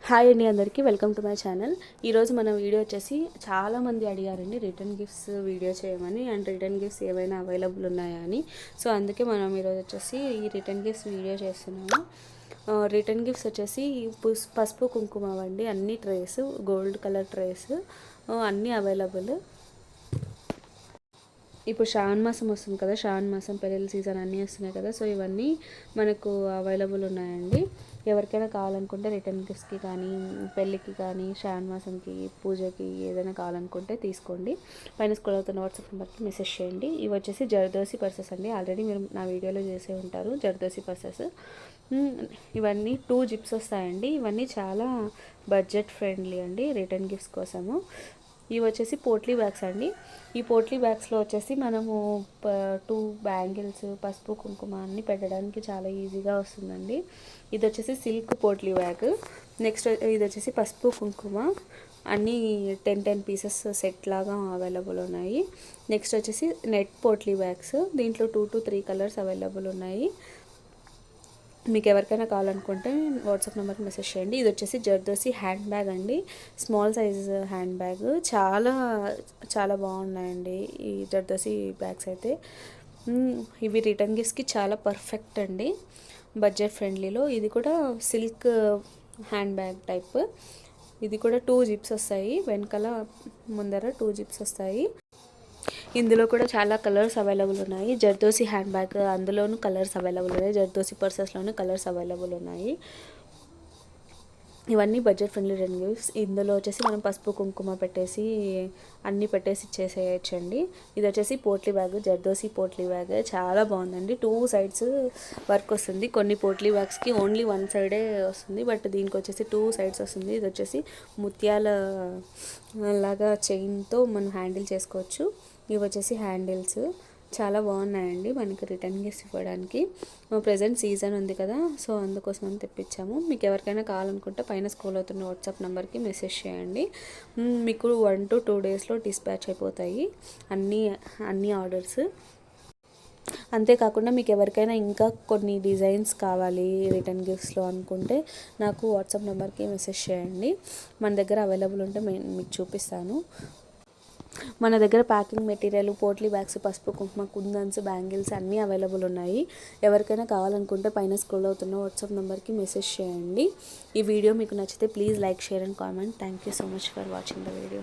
Hi అండి, అందరికీ welcome to my channel. ఈరోజు మన వీడియో వచ్చేసి చాలామంది అడిగారండి రిటర్న్ గిఫ్ట్స్ వీడియో చేయమని, అండ్ రిటర్న్ గిఫ్ట్స్ ఏవైనా అవైలబుల్ ఉన్నాయా అని. సో అందుకే మనం ఈరోజు వచ్చేసి ఈ రిటర్న్ గిఫ్ట్స్ వీడియో చేస్తున్నాము. రిటర్న్ గిఫ్ట్స్ వచ్చేసి పసుపు కుంకుమ అండి, అన్ని ట్రేస్, గోల్డ్ కలర్ ట్రేస్ అన్నీ అవైలబుల్. ఇప్పుడు శ్రావణ మాసం వస్తుంది కదా, శ్రావణ మాసం పెళ్ళిళ్ళ సీజన్ అన్నీ వస్తున్నాయి కదా, సో ఇవన్నీ మనకు అవైలబుల్ ఉన్నాయండి. ఎవరికైనా కావాలనుకుంటే రిటర్న్ గిఫ్ట్స్కి కానీ, పెళ్ళికి కానీ, శ్రావణ మాసంకి, పూజకి ఏదైనా కావాలనుకుంటే తీసుకోండి. పైన స్క్రోల్ అవుతున్న వాట్సాప్ నెంబర్కి మెసేజ్ చేయండి. ఇవి వచ్చేసి జర్దోసి పర్సెస్ అండి, ఆల్రెడీ మీరు నా వీడియోలో చేసే ఉంటారు జర్దోసి పర్సెస్. ఇవన్నీ 2 జిప్స్ వస్తాయండి. ఇవన్నీ చాలా బడ్జెట్ ఫ్రెండ్లీ అండి రిటర్న్ గిఫ్ట్స్ కోసము. ఇవి వచ్చేసి పోట్లీ బ్యాగ్స్ అండి. ఈ పోట్లీ బ్యాగ్స్లో వచ్చేసి మనము 2 బ్యాంగిల్స్, పసుపు కుంకుమ అన్నీ పెట్టడానికి చాలా ఈజీగా వస్తుందండి. ఇది వచ్చేసి సిల్క్ పోట్లీ బ్యాగ్. నెక్స్ట్ ఇది వచ్చేసి పసుపు కుంకుమ అన్నీ 10 పీసెస్ సెట్ లాగా అవైలబుల్ ఉన్నాయి. నెక్స్ట్ వచ్చేసి నెట్ పోట్లీ బ్యాగ్స్, దీంట్లో 2 to 3 కలర్స్ అవైలబుల్ ఉన్నాయి. మీకు ఎవరికైనా కావాలనుకుంటే వాట్సాప్ నెంబర్కి మెసేజ్ చేయండి. ఇది వచ్చేసి జర్దోసి హ్యాండ్ బ్యాగ్ అండి, స్మాల్ సైజ్ హ్యాండ్ బ్యాగ్. చాలా చాలా బాగున్నాయండి ఈ జర్దోసి బ్యాగ్స్ అయితే. ఇవి రిటర్న్ గిఫ్ట్స్కి చాలా పర్ఫెక్ట్ అండి, బడ్జెట్ ఫ్రెండ్లీలో. ఇది కూడా సిల్క్ హ్యాండ్ బ్యాగ్ టైప్. ఇది కూడా 2 జిప్స్ వస్తాయి, వెనకాల ముందర 2 జిప్స్ వస్తాయి. ఇందులో కూడా చాలా కలర్స్ అవైలబుల్ ఉన్నాయి. జర్దోసి హ్యాండ్ బ్యాగ్ అందులోనూ కలర్స్ అవైలబుల్ ఉన్నాయి, జర్దోసి పర్సెస్లోనూ కలర్స్ అవైలబుల్ ఉన్నాయి. ఇవన్నీ బడ్జెట్ ఫ్రెండ్లీ రిటర్న్ గిఫ్ట్స్. ఇందులో వచ్చేసి మనం పసుపు కుంకుమ పెట్టేసి అన్నీ పెట్టేసి ఇచ్చేసేయచ్చండి. ఇది వచ్చేసి పోట్లీ బ్యాగ్, జర్దోసి పోట్లీ బ్యాగ్ చాలా బాగుందండి. 2 సైడ్స్ వర్క్ వస్తుంది. కొన్ని పోట్లీ బ్యాగ్స్కి ఓన్లీ 1 సైడే వస్తుంది, బట్ దీనికి వచ్చేసి 2 సైడ్స్ వస్తుంది. ఇది వచ్చేసి ముత్యాల లాగా చైన్తో మనం హ్యాండిల్ చేసుకోవచ్చు. ఇవి వచ్చేసి హ్యాండిల్స్ చాలా బాగున్నాయండి మనకి రిటర్న్ గిఫ్ట్స్ ఇవ్వడానికి. ప్రజెంట్ సీజన్ ఉంది కదా, సో అందుకోసం అని తెప్పించాము. మీకు ఎవరికైనా కావాలనుకుంటే పైన స్క్రోల్ అవుతున్న వాట్సాప్ నెంబర్కి మెసేజ్ చేయండి. మీకు 1 to 2 డేస్లో డిస్పాచ్ అయిపోతాయి అన్ని ఆర్డర్స్. అంతేకాకుండా మీకు ఎవరికైనా ఇంకా కొన్ని డిజైన్స్ కావాలి రిటర్న్ గిఫ్ట్స్లో అనుకుంటే నాకు వాట్సాప్ నెంబర్కి మెసేజ్ చేయండి. మన దగ్గర అవైలబుల్ ఉంటే మీకు చూపిస్తాను. మన దగ్గర ప్యాకింగ్ మెటీరియల్, పోట్లీ బ్యాగ్స్, పసుపు కుంకుమ, కుందన్స్, బ్యాంగిల్స్ అన్నీ అవైలబుల్ ఉన్నాయి. ఎవరికైనా కావాలనుకుంటే పైన స్క్రోల్ అవుతున్న వాట్సాప్ నెంబర్కి మెసేజ్ చేయండి. ఈ వీడియో మీకు నచ్చితే please like, share and comment. Thank you so much for watching the video.